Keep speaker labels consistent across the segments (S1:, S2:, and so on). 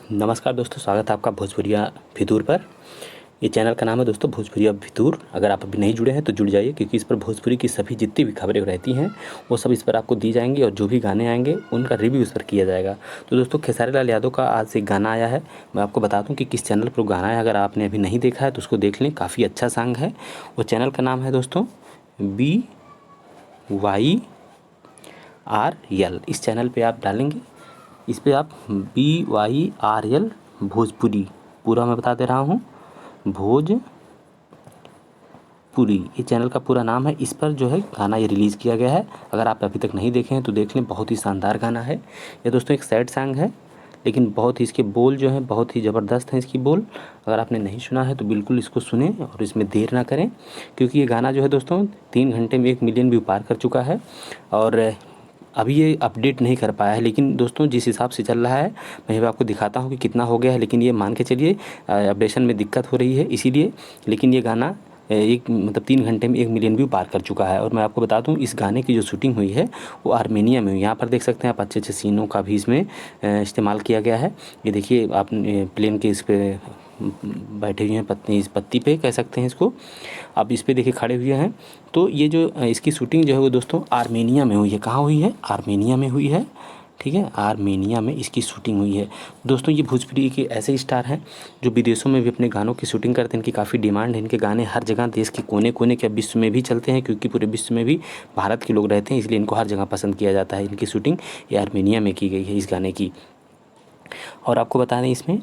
S1: नमस्कार दोस्तों, स्वागत है आपका भोजपुरिया फितूर पर। ये चैनल का नाम है दोस्तों भोजपुरिया फितूर। अगर आप अभी नहीं जुड़े हैं तो जुड़ जाइए, क्योंकि इस पर भोजपुरी की सभी जितनी भी खबरें रहती हैं वो सब इस पर आपको दी जाएंगी और जो भी गाने आएंगे उनका रिव्यू इस पर किया जाएगा। तो दोस्तों खेसारी लाल यादव का आज एक गाना आया है। मैं आपको बता दूँ कि किस चैनल पर वो गाना है। अगर आपने अभी नहीं देखा है तो उसको देख लें, काफ़ी अच्छा सॉन्ग है। वो चैनल का नाम है दोस्तों BYRL। इस चैनल पे आप डालेंगे, इस पे आप BYRL भोजपुरी, पूरा मैं बता दे रहा हूँ, भोजपुरी, ये चैनल का पूरा नाम है। इस पर जो है गाना ये रिलीज़ किया गया है। अगर आप अभी तक नहीं देखे हैं तो देख लें, बहुत ही शानदार गाना है ये दोस्तों। एक सैड सॉन्ग है लेकिन बहुत ही इसके बोल जो हैं बहुत ही ज़बरदस्त हैं इसकी बोल। अगर आपने नहीं सुना है तो बिल्कुल इसको सुनें और इसमें देर ना करें, क्योंकि ये गाना जो है दोस्तों 3 घंटे में 1 मिलियन व्यू पार कर चुका है। और अभी ये अपडेट नहीं कर पाया है, लेकिन दोस्तों जिस हिसाब से चल रहा है मैं भी आपको दिखाता हूँ कि कितना हो गया है। लेकिन ये मान के चलिए अपडेशन में दिक्कत हो रही है इसीलिए। लेकिन ये गाना एक मतलब 3 घंटे में 1 मिलियन व्यू पार कर चुका है। और मैं आपको बता दूं, इस गाने की जो शूटिंग हुई है वो आर्मेनिया में हुई। यहाँ पर देख सकते हैं आप, अच्छे अच्छे सीनों का भी इसमें इस्तेमाल किया गया है। ये देखिए आप प्लेन के इस पे बैठे हुए हैं, पत्नी इस पत्ती पे कह सकते हैं इसको, आप इस पे देखिए खड़े हुए हैं। तो ये जो इसकी शूटिंग जो है वो दोस्तों आर्मेनिया में हुई है। कहाँ हुई है? आर्मेनिया में हुई है, ठीक है, आर्मेनिया में इसकी शूटिंग हुई है। दोस्तों ये भोजपुरी के ऐसे स्टार हैं जो विदेशों में भी अपने गानों की शूटिंग करते हैं। इनकी काफ़ी डिमांड है, इनके गाने हर जगह देश के कोने कोने के विश्व में भी चलते हैं, क्योंकि पूरे विश्व में भी भारत के लोग रहते हैं, इसलिए इनको हर जगह पसंद किया जाता है। इनकी शूटिंग ये आर्मेनिया में की गई है इस गाने की। और आपको बता दें, इसमें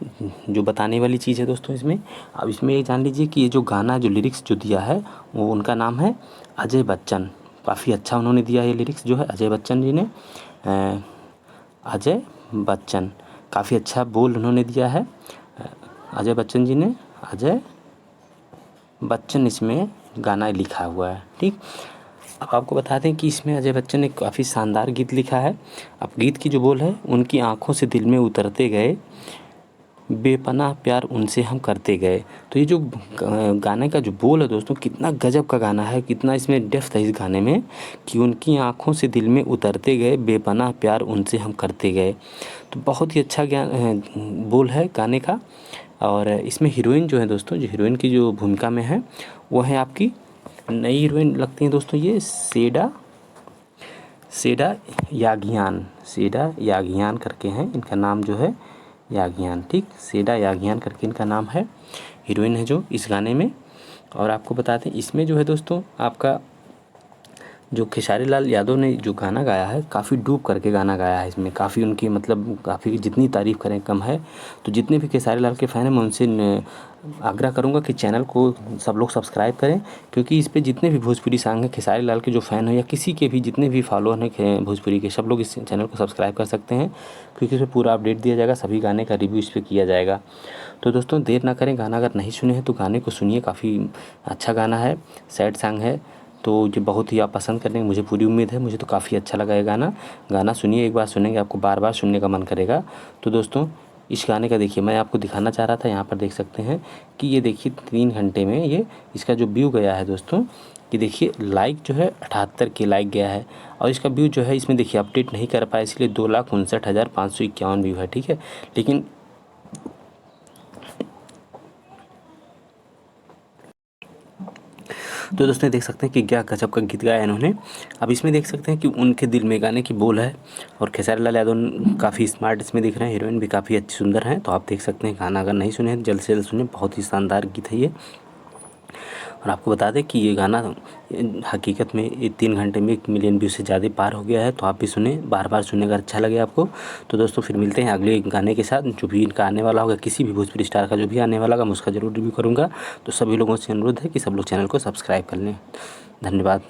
S1: जो बताने वाली चीज़ है दोस्तों, इसमें अब इसमें ये जान लीजिए कि ये जो गाना जो लिरिक्स जो दिया है वो उनका नाम है अजय बच्चन। काफ़ी अच्छा उन्होंने दिया है लिरिक्स जो है अजय बच्चन जी ने। अजय बच्चन, काफ़ी अच्छा बोल उन्होंने दिया है अजय बच्चन जी ने। अजय बच्चन इसमें गाना लिखा हुआ है, ठीक। अब आपको बता दें कि इसमें अजय बच्चन ने काफ़ी शानदार गीत लिखा है। अब गीत की जो बोल है, उनकी आंखों से दिल में उतरते गए, बेपनाह प्यार उनसे हम करते गए। तो ये जो गाने का जो बोल है दोस्तों, कितना गजब का गाना है, कितना इसमें डेप्थ है इस गाने में, कि उनकी आंखों से दिल में उतरते गए, बेपनाह प्यार उनसे हम करते गए। तो बहुत ही अच्छा ज्ञान बोल है गाने का। और इसमें हीरोइन जो है दोस्तों, जो हीरोइन की जो भूमिका में है वो है आपकी नई हीरोइन लगती हैं दोस्तों, ये सेडा यागियान करके हैं इनका नाम जो है, यागियान, ठीक, सेडा यागियान करके इनका नाम है, हीरोइन है जो इस गाने में। और आपको बता दें इसमें जो है दोस्तों आपका जो खेसारी लाल यादव ने जो गाना गाया है, काफ़ी डूब करके गाना गाया है इसमें। काफ़ी उनकी मतलब काफ़ी जितनी तारीफ़ करें कम है। तो जितने भी खेसारी लाल के फ़ैन हैं मैं उनसे आग्रह करूंगा कि चैनल को सब लोग सब्सक्राइब करें, क्योंकि इस पे जितने भी भोजपुरी सॉन्ग हैं, खेसारी लाल के जो फ़ैन हैं या किसी के भी जितने भी फॉलोअर हैं भोजपुरी के, सब लोग इस चैनल को सब्सक्राइब कर सकते हैं, क्योंकि इसमें पूरा अपडेट दिया जाएगा, सभी गाने का रिव्यू इस पर किया जाएगा। तो दोस्तों देर ना करें, गाना अगर नहीं सुने हैं तो गाने को सुनिए, काफ़ी अच्छा गाना है, सैड सॉन्ग है। तो ये बहुत ही आप पसंद करेंगे, मुझे पूरी उम्मीद है। मुझे तो काफ़ी अच्छा लगा ये गाना। गाना सुनिए, एक बार सुनेंगे आपको बार बार सुनने का मन करेगा। तो दोस्तों इस गाने का देखिए, मैं आपको दिखाना चाह रहा था, यहाँ पर देख सकते हैं कि ये देखिए 3 घंटे में ये इसका जो व्यू गया है दोस्तों, कि देखिए लाइक जो है 78 के लाइक गया है। और इसका व्यू जो है इसमें देखिए अपडेट नहीं कर पाया, इसलिए 2,59,551 व्यू है, ठीक है। लेकिन तो दोस्तों देख सकते हैं कि क्या गजब का गीत गाया इन्होंने। अब इसमें देख सकते हैं कि उनके दिल में गाने की बोल है। और खेसारी लाल यादव काफ़ी स्मार्ट इसमें दिख रहे हैं, हीरोइन भी काफ़ी अच्छी सुंदर हैं। तो आप देख सकते हैं, गाना अगर नहीं सुने हैं जल्द से जल्द सुने, बहुत ही शानदार गीत है ये। और आपको बता दें कि ये गाना हकीकत में ये 3 घंटे में 1 मिलियन व्यू से ज़्यादा पार हो गया है। तो आप भी सुने, बार बार सुनने का अच्छा लगे आपको। तो दोस्तों फिर मिलते हैं अगले गाने के साथ, जो भी इनका आने वाला होगा, किसी भी भोजपुरी स्टार का जो भी आने वाला होगा मैं उसका ज़रूर रिव्यू करूँगा। तो सभी लोगों से अनुरोध है कि सब लोग चैनल को सब्सक्राइब कर लें। धन्यवाद।